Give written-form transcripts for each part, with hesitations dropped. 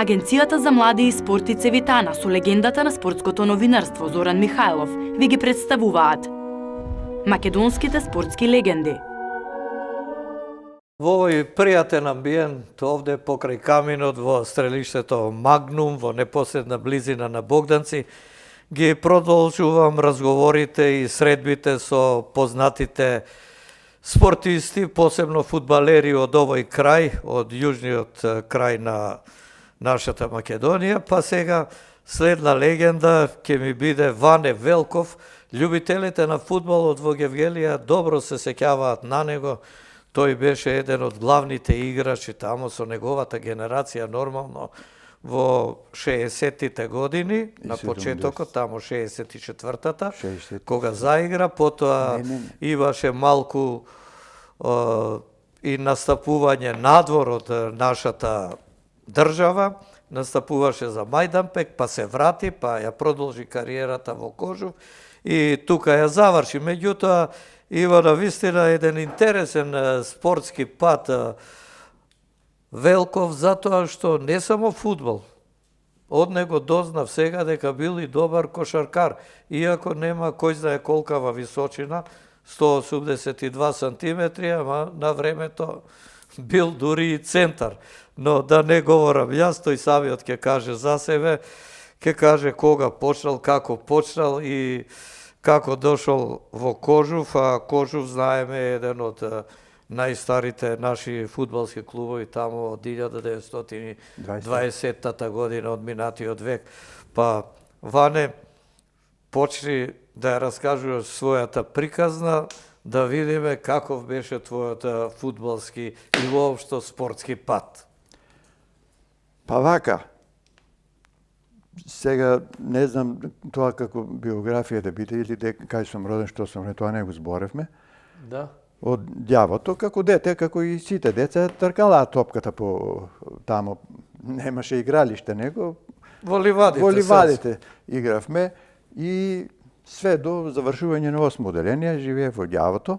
Агенцијата за млади и спорт и Цевитана со легендата на спортското новинарство Зоран Михајлов ви ги представуваат македонските спортски легенди. Во овој пријатен амбиент овде покрај каминот во стрелиштето Магнум во непосредна близина на Богданци ги продолжувам разговорите и средбите со познатите спортисти, посебно фудбалери од овој крај, од јужниот крај на нашата Македонија, па сега следна легенда ќе ми биде Ване Велков. Љубителите на фудбалот во Гевгелија добро се сеќаваат на него. Тој беше еден од главните играчи тамо со неговата генерација нормално во 60-тите години, на почетокот, тамо 64-та, кога заигра, потоа имаше малку и настапување надвор од нашата држава, настапуваше за Мајданпек, па се врати, па ја продолжи кариерата во Кожув и тука ја заврши. Меѓутоа, има на вистина еден интересен спортски пат Велков, затоа што не само фудбал. Од него дознав сега дека бил и добар кошаркар, иако нема кој знае колкава височина, 182 сантиметри, ама на времето бил дури и центар. Но да не говорам јас, тој самиот ќе каже за себе, ќе каже кога почнал, како почнал и како дошол во Кожув, а Кожув, знаеме, е еден од најстарите наши фудбалски клубови тамо од 1920-та година од минатиот век. Па, Ване, почни да ја раскажуваш својата приказна, да видиме каков беше твојот фудбалски и воопшто спортски пат. Па вака, сега не знам тоа како биографија да биде или кај сум роден, што сум роден, тоа не го зборевме. Да. Од ѓавото, како дете, како и сите деца, тркалаа топката по тамо. Немаше игралиште, него во ливадите. Во ливадите игравме и све до завршување на 8 оделение живеев во ѓавото.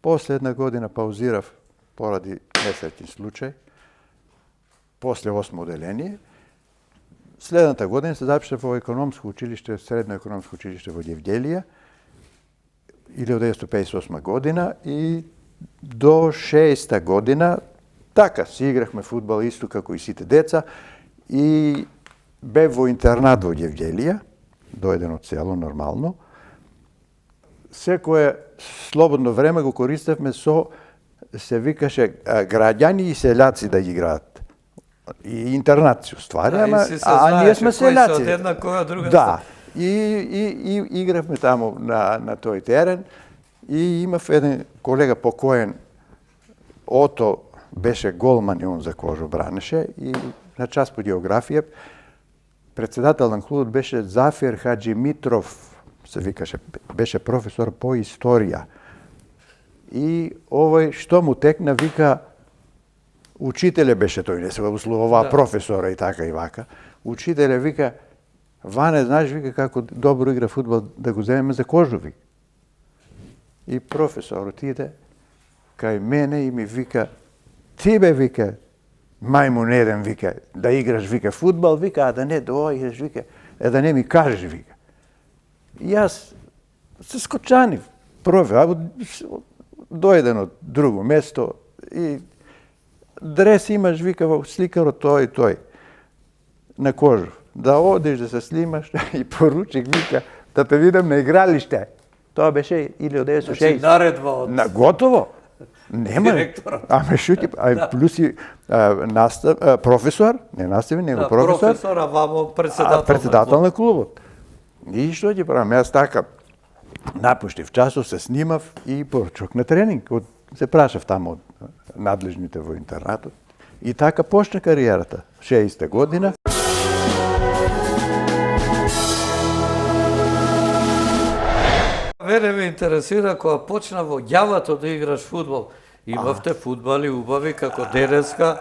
После една година паузирав поради несреќен случај. После 8 оделение. Следната година се запишав во економско училиште, средно економско училиште во Гевгелија, 1958 година и до 6-та година така си играхме фудбал исто како и сите деца и бев во интернат во Гевгелија, дојден од село нормално. Секое слободно време го користевме со, се викаше, граѓани и селјаци да играат. И интернат си уствари, а ние сме селјаци. Од една која друга. Да. И игравме тамо на тој терен и имав еден колега покоен, Ото беше голман и он за Кожув бранеше и на час по географија председател на клубот беше Зафир Хаджи Митров, се викаше, беше професор по историја. И овој што му текна вика учителе беше тој, не се го условува професора и така и вака. Учителе вика, Ване, знаеш, вика, како добро игра фудбал да го земеме за Кожуви. И професор отиде кај мене и ми вика, ти бе, вика, мајмун еден, вика, да играш, вика, фудбал, вика, а да не дојдеш, вика, да не ми кажеш, вика. И јас се скочанив, дојден од друго место и дрес имаш, вика, во сликарот тој и тој, на Кожув. Да одиш да се снимаш и поручик вика да те видам на игралиште. Тоа беше 1906. Значи наредба од готово. Нема. Директорот. Аме шути, плюс и професор, не настави, него професор. Професор, а вамо председател на клубот. И што ќе правам? Јас така напуштив часов, се снимав и поручок на тренинг. Се прашав тамо од надлежните во интернатот. И така почна кариерата. 60-та година. Мене ме интересира кога почна во ѓавато да играш фудбал. Имавте фудбали убави како денеска.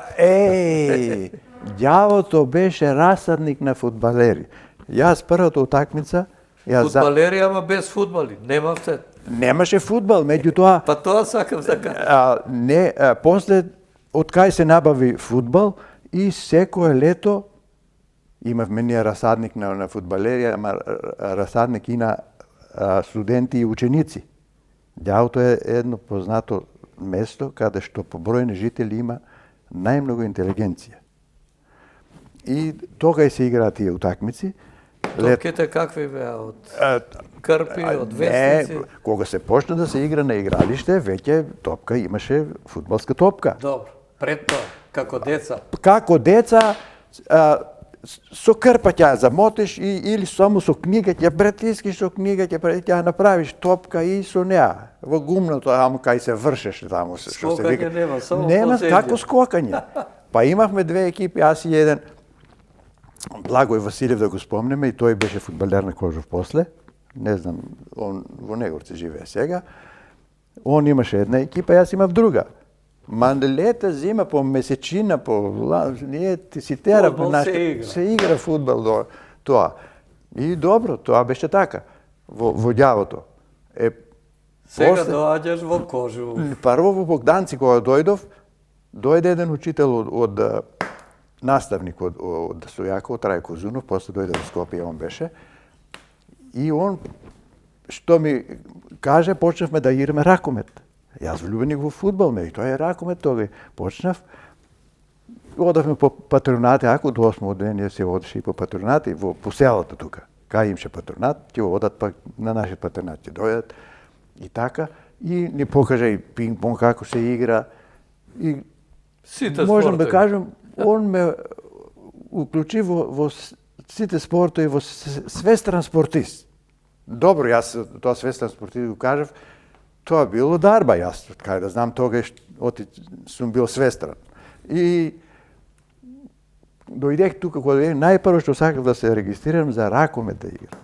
Ѓавото беше расадник на фудбалери. Јас првата утакмица... Фудбалери, ама без фудбали. Немавте? Немаше фудбал, меѓутоа... Па тоа сакам да кажам. После, од кај се набави фудбал и секое лето Имавме ние расадник на фудбалери, ама расадник и на студенти и ученици. Дјавото е едно познато место каде што по број на жители има најмногу интелигенција. И тога се играат тие утакмици. Топките какви беа? Од крпи, од вестници? Не, кога се почна да се игра на игралиште, веќе топка имаше фудбалска топка. Добро. Пред тоа, како деца? Како деца, со крпа ќе замотиш или само со книга ќе претискиш со книга ќе направиш топка и со неа во гумното, ама кај се вршеш таму што се вика. Скокање нема, само нема позаѓа. како скокање. Па имавме две екипи, аз и еден Благој Василев да го спомнеме, и тој беше фудбалер на Кожов после. Не знам, он во Негорци живее сега. Он имаше една екипа, јас имав друга. Лета, зима, по месечина, ние си тера, Фудбал се игра фудбал до тоа. И добро, тоа беше така, во ѓавото. Сега доаѓаш во Кожу. Прво во Богданци, кога дојде еден учител од наставник од Стојаков, Трајко Зунов, после дојде во Скопје, он беше. И он, што ми каже, почнавме да играме ракомет. Јас влюбеник во фудбал, и тоа е ракомет, тога почнав. Одавме по патронати, ако до 8 ден се одеше и по патронати, по селото тука. Кај имше патронат, ќе одат пак на нашиот патронат, ќе дојдат и така. И ни покажа и пинг-понг како се игра. И Сите можам да спортови. кажам, он ме уклучи во сите спортови, во свестран спортист. Добро, јас тоа свестран спортист го кажав, тоа било дарба, јас кај да знам тогаш сум бил свестран. И дојдех тука, кога дојдех, најпрво што сакав да се регистрирам за ракомет да играм.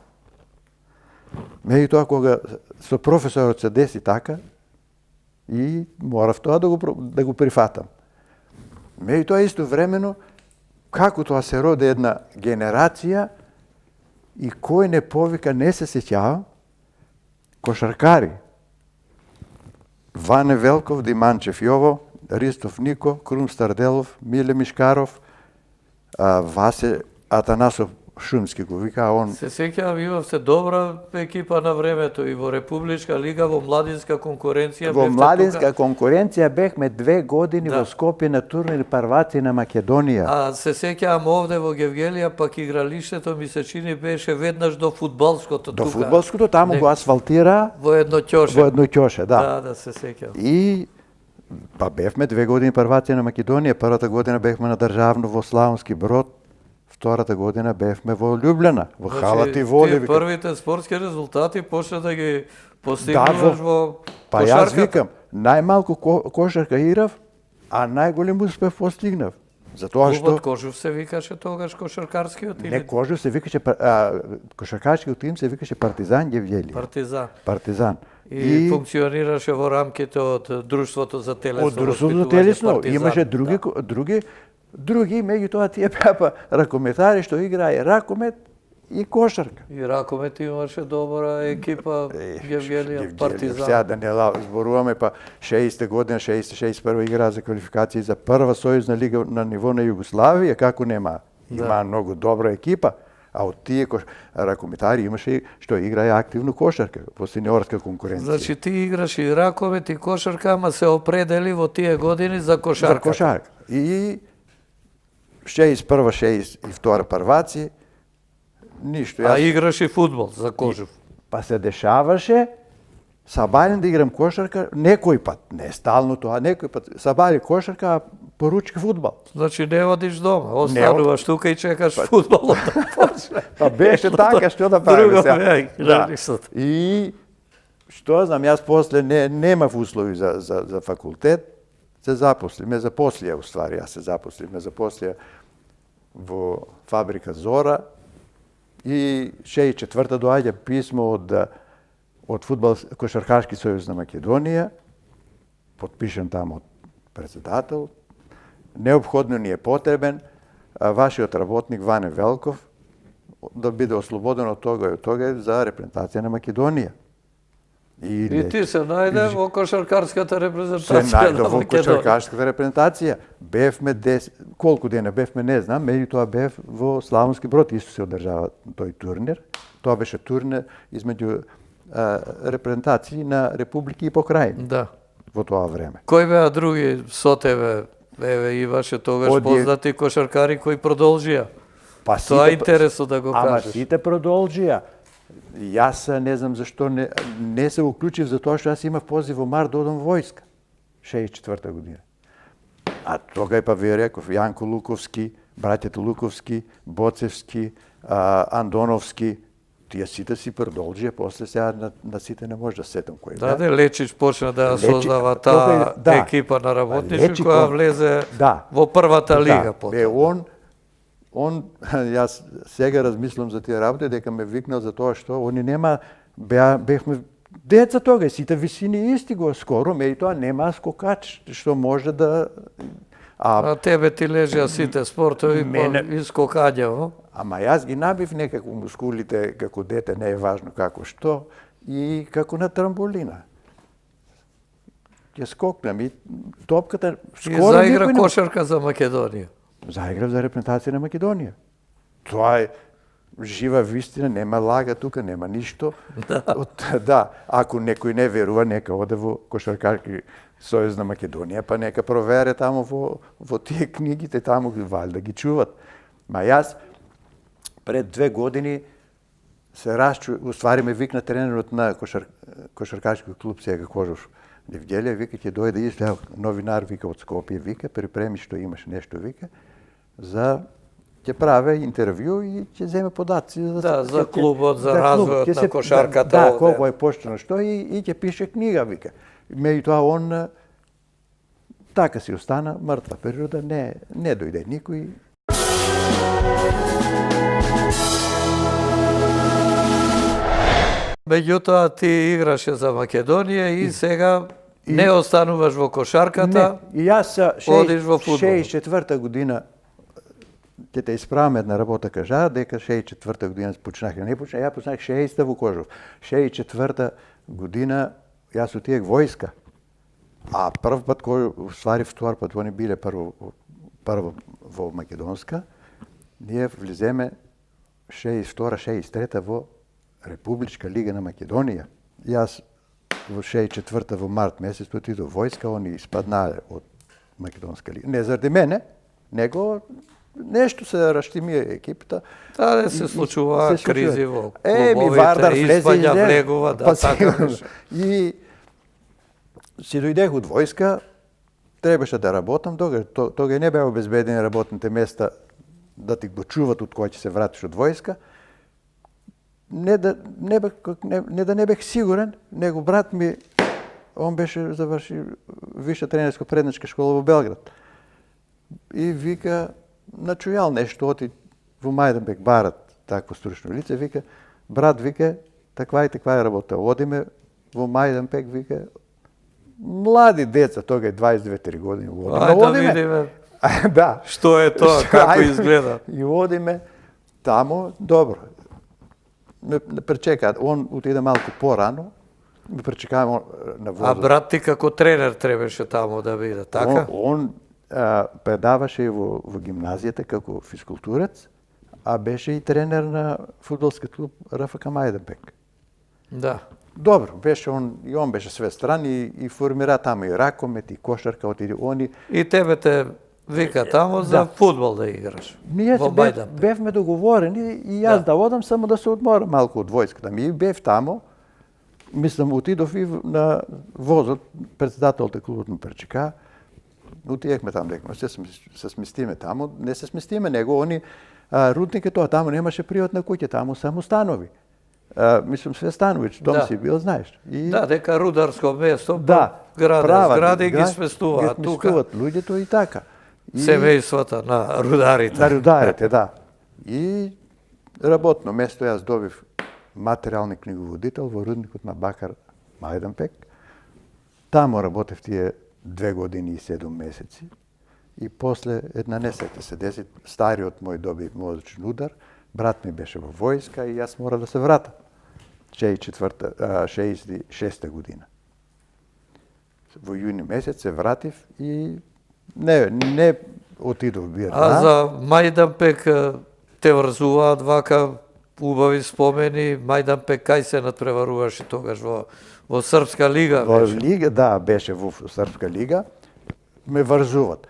Меѓутоа, кога со професорот се деси така, и морав тоа да го прифатам. Меѓутоа, истовремено, како тоа се роди една генерација и кој не повика, не се сеќавам, кошаркари. Ване Велков, Диманчев Јово, Ристов Нико, Крум Старделов, Миле Мишкаров, Васе Атанасов Шумски го вика, а он... Се сеќавам, имавте добра екипа на времето и во Републичка лига, во младинска конкуренција. Во бевте младинска тука. конкуренција бевме 2 години во Скопје на турнир Парваци на Македонија. А се сеќавам овде во Гевгелија, пак игралиштето ми се чини беше веднаш до фудбалското До тука. фудбалското, таму го асфалтира Во едно ќоше. во едно ќоше, да. Да, се сеќавам. И па бевме 2 години Парваци на Македонија. Првата година бевме на државно во Славонски Брод, втората година бевме во Љубљана, во халати воде. Тие првите спортски резултати почна да ги постигнуваш во Па јас кошарката. викам, најмалку кошарка играв, а најголем успех постигнав. Затоа што Клубот Кожув се викаше тогаш кошаркарскиот или не Кожув се викаше кошаркашкиот тим се викаше Партизан Гевгелија. Партизан? Партизан. И функционираше во рамките од Друштвото за телесно од Друштвото за воспитување телесно Партизан. имаше Да. други, меѓутоа тие беа ракометари што играе ракомет и кошарка. И ракомет имаше добра екипа Гевгелија, Партизан. Сега да не зборуваме, па 60 година, 60-61 игра за квалификации за прва сојузна лига на ниво на Југославија, како нема. Има многу добра екипа, а од тие ракометари имаше што играе активно кошарка во сениорска конкуренција. Значи ти играш и ракомет и кошарка, ама се определи во тие години за кошарка. За кошарка. И 61-62 прваци, ништо. А играш и фудбал за Кожув. Па се дешаваше, сабален да играм кошарка, некој пат, не стално тоа, некој пат сабали кошарка, а поручки фудбал. Значи не одиш дома, остануваш тука и чекаш фудбалот да почне. Па беше така, што да правиме Друго сега. беа игралиштата. И што знам, јас после немав услови за факултет, се запослив, ме запослија уствари, јас се запослив, ме запослија во фабрика Зора и 64-та доаѓа писмо од Кошаркашки сојуз на Македонија, подпишен таму од председател. Неопходно ни е потребен вашиот работник Ване Велков да биде ослободен од тога и од тога за репрезентација на Македонија. И ти се најде во кошаркарската се репрезентација најде на во Македонија. кошаркарската репрезентација. Бевме колку дена бевме не знам, меѓутоа бев во Славонски Брод, исто се одржава тој турнир. Тоа беше турнир измеѓу репрезентации на републики и покрајни Да. во тоа време. Кои беа други со тебе? Еве имаше тогаш познати кошаркари кои продолжија. Па Тоа е интересно да го Ама кажеш. сите продолжија. Јас не знам зашто не се уклучив за тоа што јас имав позив во март да одам војска. 64 година. А тога па ви реков Јанко Луковски, браќето Луковски, Боцевски, Андоновски, тие сите си продолжија, после сега на сите не може да сетам кој Да, Лечич почна да создава тога, таа екипа на работнички која влезе во првата лига потоа. Он, јас сега размислам за тие работи, дека ме викнал за тоа што они бевме деца тога, и сите висини исти го скоро, меѓутоа нема скокач што може да... А тебе ти лежеа сите спортови и скокање, Ама јас ги набив некако мускулите како дете, не е важно како што, и како на трамболина. Ќе скокнам и топката... И заигра кошарка за Македонија. Заиграв за репрезентација на Македонија. Тоа е жива вистина, нема лага тука, нема ништо. Да, ако некој не верува, нека оде во Кошаркарски сојуз на Македонија, па нека провере тамо во тие книгите, тамо валјда ги чуват. Ма јас пред 2 години се уствари ме викна тренерот на Кошаркарски клуб сега Кожош Евгелија, вика ќе дојде исто новинар, вика од Скопје, вика припреми што имаш нешто, вика за ќе праве интервју и ќе земе податци за клубот, за развојот на кошарката. Да, колку е поштено што и ќе пише книга, вика. Меѓутоа он така си остана мртва природа, не дојде никој. Меѓутоа ти играше за Македонија и сега не остануваш во кошарката, и јас одиш во фудбал. 64 година ќе те исправам една работа, кажа, дека 64 година почнах. Не почнах, ја почнах 60 во Кожов. 64 година јас отидех војска. А прв пат кој ствари втор пат они биле прво во Македонска, ние влиземе 62-63 во Републичка лига на Македонија. Јас во 64 во март месец отидов војска, они испаднале од Македонска лига. Не заради мене, него нешто се раштимија екипата. Да, се случува кризи во Вардар клубовите, испаѓа влегува, да, така беше. И си дојдех од војска, требаше да работам, тога не беа обезбедени работните места да ти го чуват од кој ќе се вратиш од војска. Не да не бех сигурен, него брат ми, он беше заврши виша тренерско-предначка школа во Белград. И вика, начујал нешто, оти во Мајданбек барат такво стручно лице, вика, брат, вика, таква и таква е работа. Одиме во Мајданбек, вика, млади деца, тога е 22-3 години. Да видиме. Да. Што е тоа, како изгледа? И одиме тамо, добро. Ме пречекаат, он отиде малку порано, ме пречекаваме на возот. А брат ти како тренер требаше тамо да биде, така? Он предаваше и во гимназијата како физкултурец, а беше и тренер на фудбалскиот клуб РФК Мајданбек. Да. Добро, беше он беше све страни и формира тамо и ракомет и кошарка, отиде они. И тебе те вика тамо за фудбал да играш. Ние бевме договорени и јас да одам само да се одморам малку од војската. Ми бев тамо, мислам, отидов и на возот, председателот клубот ме пречека, отидехме таму, дека се сместиме тамо, не се сместиме, него они, рудникот тоа, тамо немаше приватна куќа, тамо само станови. Мислам, све станови, дом си бил, знаеш. Да, дека рударско место, згради ги сместуваат тука. Сместуваат луѓето и така. Семејствата на рударите. На рударите, да. И работно место јас добив материјални книговодител во рудникот на Бакар Мајданбек. Тамо работев тие 2 години и 7 месеци. И после една несреќа се деси, стариот мој доби мозочен удар, брат ми беше во војска и јас мора да се вратам. 66 година. Во јуни месец се вратив и не отидов Бирна. А за Мајданпек те врзуваат вака убави спомени. Мајданпек кај се надпреваруваше тогаш во Српска лига? Во лига, да, беше во Српска лига. Ме врзуват.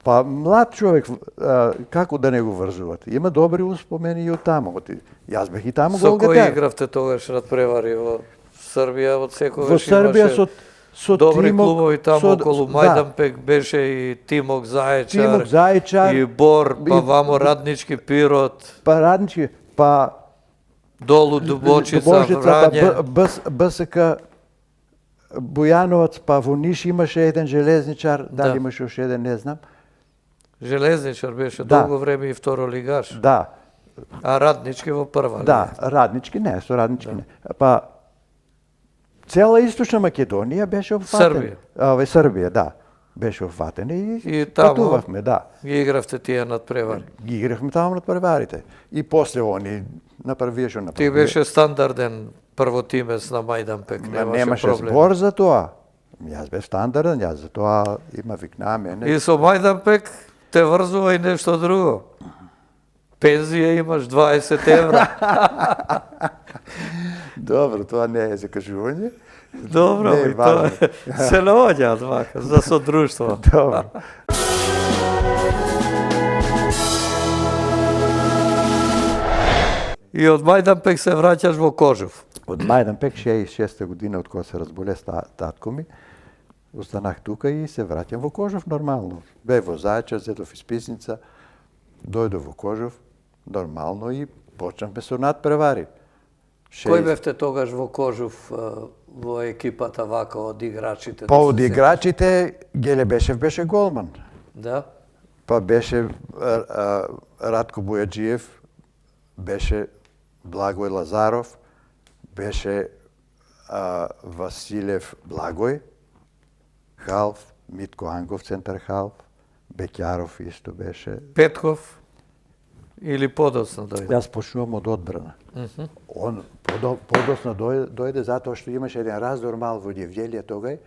Па млад човек, како да не го врзуват? Има добри успомени и од таму. Јас бех и таму Со голгатер. кој игравте тогаш надпревари во Србија? Од секогаш Во Србија со добри Тимок, клубови таму околу Мајданпек беше и Тимок Зајчар, и Бор, па вамо Раднички Пирот, па Раднички, па долу Дубочица, Врање. па БСК Бујановац, па во Ниш имаше еден железничар, дали имаше уште еден, не знам. Железничар беше Да. долго време и второлигаш. Да, А Раднички во прва. да, Раднички не, со Раднички не. Па цела Источна Македонија беше опфатена. Србија, да. Беше опфатена и таму патувавме, да. Ги игравте тие надпревари. Ги игравме таму над преварите. И после они направија што направија. Ти беше стандарден првотимец на Мајданпек, Немаше проблем. збор за тоа. Јас бев стандарден, јас за тоа има викна мене. И со Мајданпек те врзува и нешто друго. Пензија имаш 20 евра. Добро, тоа не е закажување. Добро, Не е и тоа важно. се наоѓаат вака за содружство. Добро. И од Мајданпек се враќаш во Кожув. Од Мајданпек 66 година од кога се разболе татко ми, останах тука и се враќам во Кожув нормално. Бев во Зајчар, зедов исписница, дојдов во Кожув нормално и почнавме со надпревари. Кој бевте тогаш во Кожув во екипата вака од играчите? Па од играчите Геле Бешев беше голман. Да. Па беше Радко Бујаджиев, беше Благој Лазаров, беше Василев Благој, халф, Митко Ангов центар халф, Беќаров исто беше. Петков или подоцна дојде? Јас почнувам од одбрана. Он подоцна дојде затоа што имаше еден раздор мал во Јевгелија тогај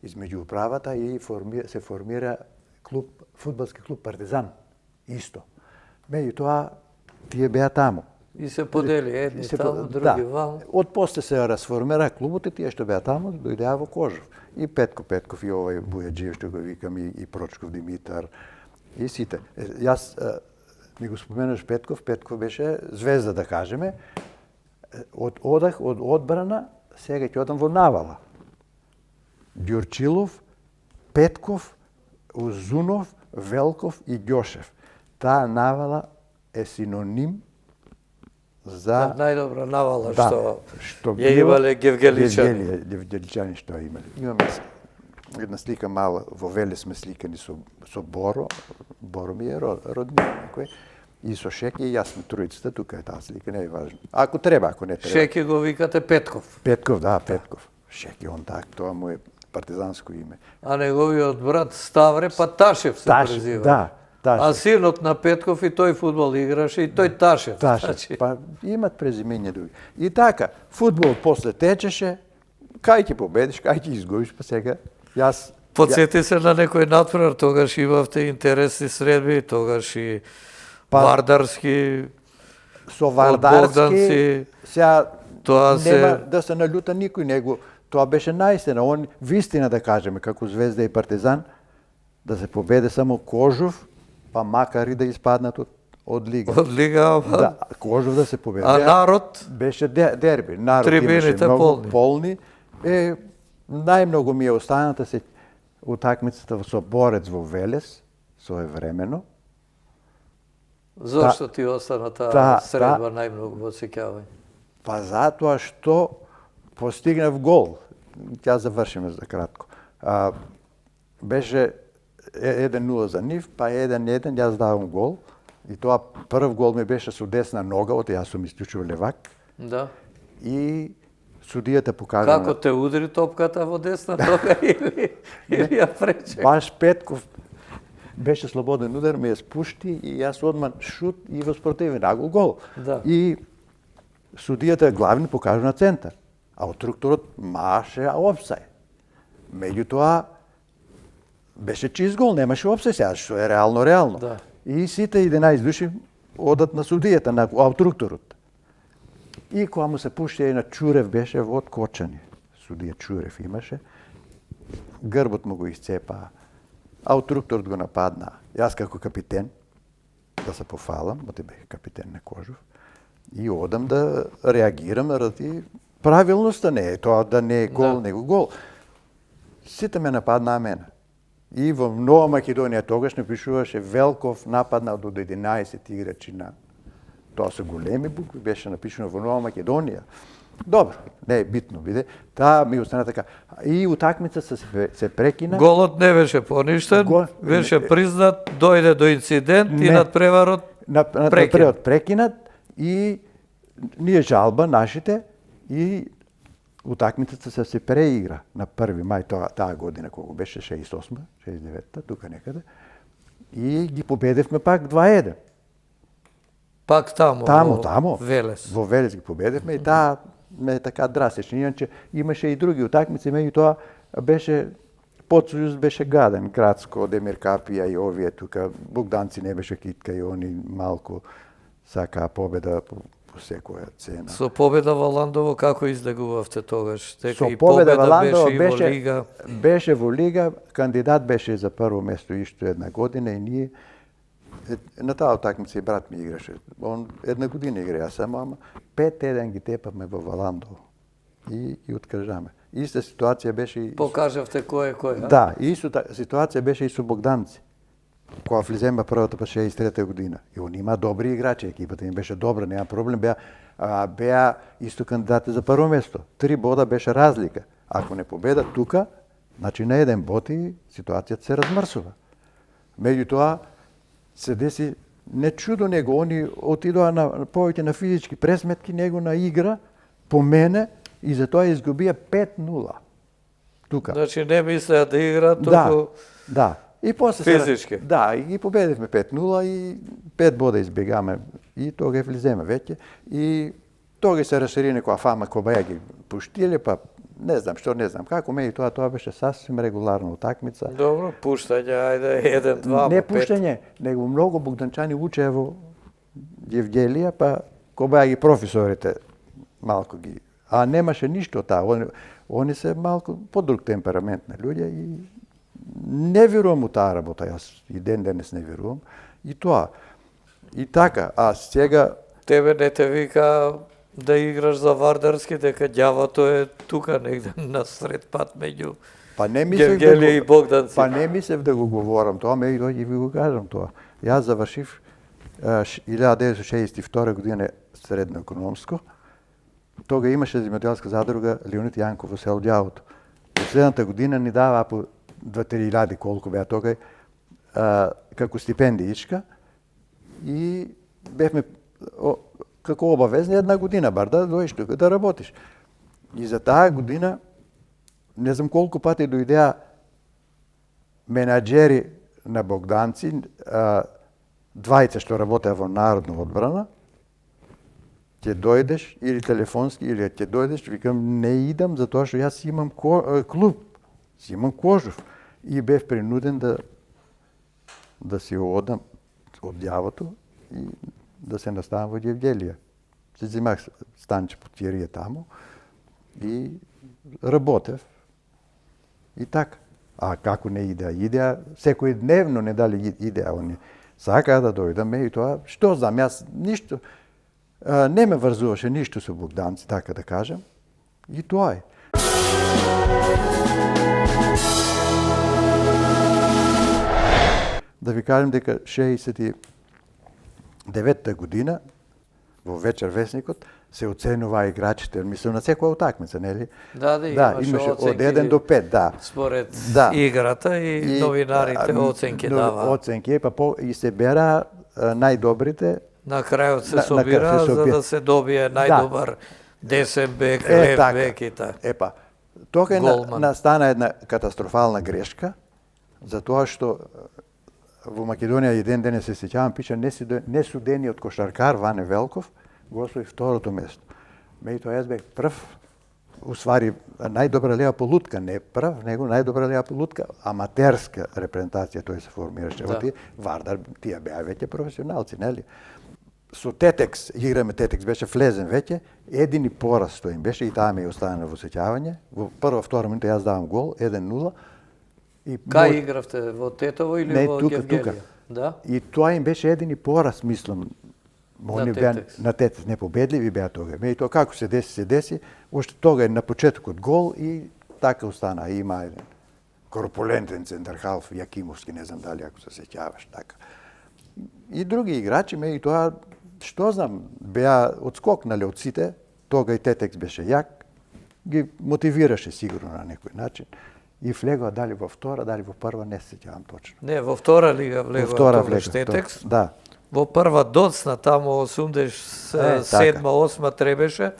измеѓу управата и се формира клуб, фудбалски клуб Партизан исто. Меѓутоа тие беа таму. И се подели едни таму, други ваму. Од после се расформира клубот и тие што беа таму дојдеа во Кожув. И Петко Петков и овој Бујаджиев што го викам и Прочков Димитар и сите. Јас ми го споменаш Петков беше звезда да кажеме. Одах од одбрана, сега ќе одам во навала. Ѓурчилов, Петков, Узунов, Велков и Ѓошев. Таа навала е синоним за најдобра навала што ја имале Гевгеличани. Гевгеличани што имале. Имаме една слика мала, во Веле сме сликани со Боро, Боро ми е родник некој, и со Шеки, и јас сме тројцата, тука е таа слика, не е важно. Ако треба, ако не треба. Шеки го викате Петков. Петков, да, Петков. Шеки, он так, тоа му е партизанско име. А неговиот брат Ставре, па Ташев се презива. Да, Ташев. А синот на Петков и тој фудбал играше, и тој Ташев. Ташев, па имат презимење други. И така, фудбал после течеше, кај ќе победиш, кај ќе изгубиш, па сега јас... Подсети се на некој надпревар, тогаш имавте интересни средби, тогаш и Вардарски, со Вардарски, Богданци, сега тоа нема да се налјута никој него. Тоа беше наистина, он вистина да кажеме, како Звезда и Партизан, да се победе само Кожув, па макар и да испаднат од лига. од лига, Да, Кожув да се победе. а народ, Беше дерби. Народ Трибините имаше многу полни. Најмногу ми е останата се утакмицата со Борец во Велес, своевремено. зошто ти остана таа средба најмногу во сеќавање? Па затоа што постигнав гол. Ќе завршиме за кратко. Беше 1-0 за нив, па 1-1, јас давам гол. И тоа прв гол ми беше со десна нога, јас сум исклучиво левак. Да. И судијата покажа... Како те удри топката во десна нога или ја прече? Баш Петков беше слободен удар, ме ја спушти и јас одман шут и во спротивен агол гол. Да. И судијата главни покажа на центар, а отрукторот маше офсај. Меѓутоа, беше чист гол, немаше офсај сега, што е реално. Да. И сите 11 души одат на судијата, на обтрукторот. И кога му се пушти на Чурев беше во откочање. Судија Чурев имаше. Грбот му го исцепа. А обтрукторот го нападна. Јас како капитен, да се пофалам, бо бех капитен на Кожув, и одам да реагирам ради правилноста, не е тоа да не е гол, него гол. Сите ме нападнаа мене. И во Нова Македонија тогаш напишуваше Велков нападнал до 11 играчи на... Тоа се големи букви, беше напишано во Нова Македонија. Добро, не е битно, биде. Таа ми остана така. И утакмица се прекина. Голот не беше поништен, беше признат, дојде до инцидент и надпреварот прекинат и ние жалба нашите и утакмицата се преигра на 1 мај таа година, кога беше 68, 69, тука некаде. И ги победевме пак 2-1. Пак тамо. Тамо. Велес. Во Велес ги победевме и таа ме така драстична. Иначе имаше и други утакмици, меѓутоа беше Подсојуз беше гаден, Градско, Демир Капија и овие тука. Богданци не беше китка и они малку сакаа победа по секоја цена. Со победа во Ландово како излегувавте тогаш? Со победа во Ландово беше во Лига, кандидат беше за прво место исто една година и ние на таа утакмица и брат ми играше. Он една година игра само, ама 5-1 ги тепавме во Ландово и откажаме. Иста ситуација беше и... Покажавте кој е кој, а? Да, иста ситуација беше и со Богданци. Кога влеземе првата па 63-та година. И они има добри играчи, екипата им беше добра, нема проблем, беа исто кандидати за прво место. 3 бода беше разлика. Ако не победа тука, значи на 1 бод и ситуацијата се размрсува. Меѓутоа се деси не чудо него, они отидоа на повеќе на физички пресметки, него на игра по мене и затоа изгубија 5-0. Тука. Значи не мислеа да играат, туку... Да. И после физички. Да, и ги победивме 5-0 и 5 бода избегаме и тога влиземе веќе и тога се расшири некоја фама која ги пуштиле, па не знам што, не знам како, тоа беше сасвим регуларна утакмица. Добро, пуштање, ајде, 1-2, не пуштање, него многу богданчани учеа во Евгелија, па која ги професорите малку ги... А немаше ништо таа, они се малку подруг темперамент на луѓе и не верувам у таа работа, јас и ден денес не верувам. И тоа. И така, а сега... Тебе не те вика да играш за Вардарски, дека ѓавото е тука негде на сред пат меѓу Евгелија и Богданци. Па не мислев да го говорам тоа, меѓу и ви го кажам тоа. Јас завршив 1962 година средно економско. Тога имаше земјоделска задруга Леонид Јанков во село Ѓавото. Следната година ни дава по 2-3 колку беа тога како стипендиичка и бевме како обавезни една година бар да доиш тука да работиш. И за таа година не знам колку пати дојдеа менаџери на Богданци, двајца што работеа во Народна одбрана, ќе дојдеш или телефонски или ќе дојдеш, викам не идам затоа што јас имам клуб, имам Кожув и бев принуден да си одам од Ѓавото и да се наставам во Евгелија. Се земах станче по тирија таму и работев. И така. А како не идеа? Идеа секој дневно не дали идеа. Они сакаа да дојдаме и тоа, што знам, јас ништо, не ме врзуваше ништо со Богданци, така да кажам. И тоа е. Да ви кажем дека 69-та година во Вечер Весникот се оценуваа играчите, мислам на секоја утакмица, нели? Да, имаше од 1 до 5, да. Според играта и новинарите оценки даваа. Оценки, и се бера најдобрите. На крајот се собира за да се добие најдобар десен бек, лев бек и така. Епа, тога настана една катастрофална грешка, затоа што во Македонија и ден денес се сеќавам, пиша несудениот кошаркар Ване Велков го освои второто место. Меѓутоа јас бех прв, уствари најдобра лева полутка, не прв, него најдобра лева полутка, аматерска репрезентација тој се формираше. Да. Вардар, тие беа веќе професионалци, нели? Со Тетекс, играме Тетекс, беше влезен веќе, едини пораз што им беше и таа ме ја оставена во сеќавање. Во прва, втора минута јас давам гол, 1-0. И Кај игравте, во Тетово или Не, во тука, Гевгелија? тука. Да? И тоа им беше едини пораз, мислам. Они беа Тетекс. на Тетекс непобедливи беа тога. Меѓутоа како се деси, уште тога е на почетокот гол и така остана. Има еден корпулентен центар халф, Јакимовски, не знам дали ако се сеќаваш така. И други играчи, меѓутоа, што знам, беа одскокнале од сите, тога и Тетекс беше јак, ги мотивираше сигурно на некој начин. И влегоа дали во втора, дали во прва, не се сеќавам точно. Не, во втора лига влегува Во втора тогаш влегоа, Тетекс. Да. Во прва доцна, тамо 87-8 требеше,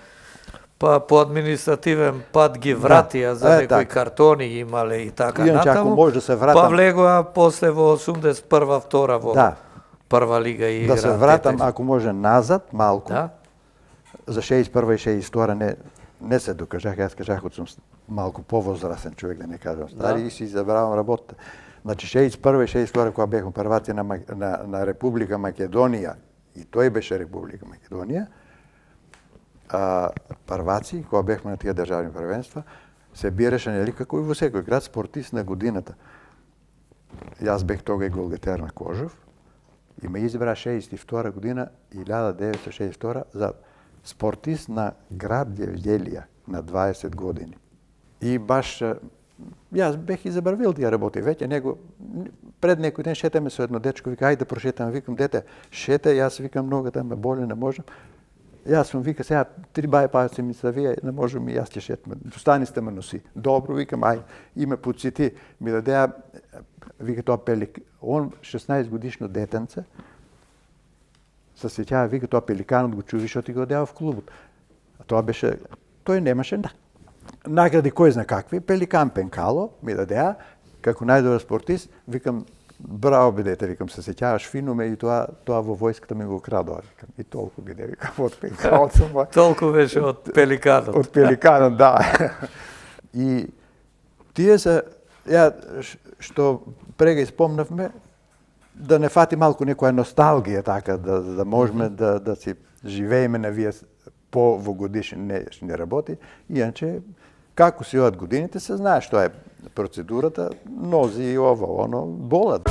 па по административен пат ги вратија за некои така. картони имале и така Иначе, ако натаму. може да се вратам- Па влегоа после во 81 втора во Да. прва лига и игра. Да се вратам, ако може, назад малку. Да? За 61 и 62 не се докажах, јас кажах од сум малку повозрасен човек, да не кажам стари, и си забравам работа. Значи 61 и 62 кога бевме прваци на Република Македонија, и тој беше Република Македонија, прваци, кога бевме на тие државни првенства, се бираше нели како и во секој град спортист на годината. Јас бех тога и голгетер на Кожов и ме избра 62 година, 1962 за спортист на град Гевгелија на 20 години. И баш јас бех и забравил тие работи веќе, него пред некој ден шетаме со едно дечко, вика ајде да прошетаме, викам дете, шете, јас викам ногата ме боли, не можам. Јас сум вика сега 3 бај пајци ми се вие, не можам и јас ќе шетам. Стани сте ме носи. Добро, викам ај, и ме подсети, ми дадеа вика тоа пелик, он 16 годишно детенце, се сеќава, вика тоа пеликанот го чуви што ти го дава в клубот. А тоа беше, тој немаше награди кој зна какви, пеликан пенкало ми дадеа, како најдобар спортист, викам, браво бе дете, викам, се сеќаваш фино ме и тоа во војската ми го крадоа, викам, и толку биде, викам, од пенкалот сум. Толку беше од пеликанот. Од пеликанот, да. И тие се, ја, што прега испомнавме, да не фати малку некоја носталгија, така, да можеме да си живееме на вие повогодишни работи, иначе, како си од годините, се знае што е процедурата, нози и ово, оно, болат.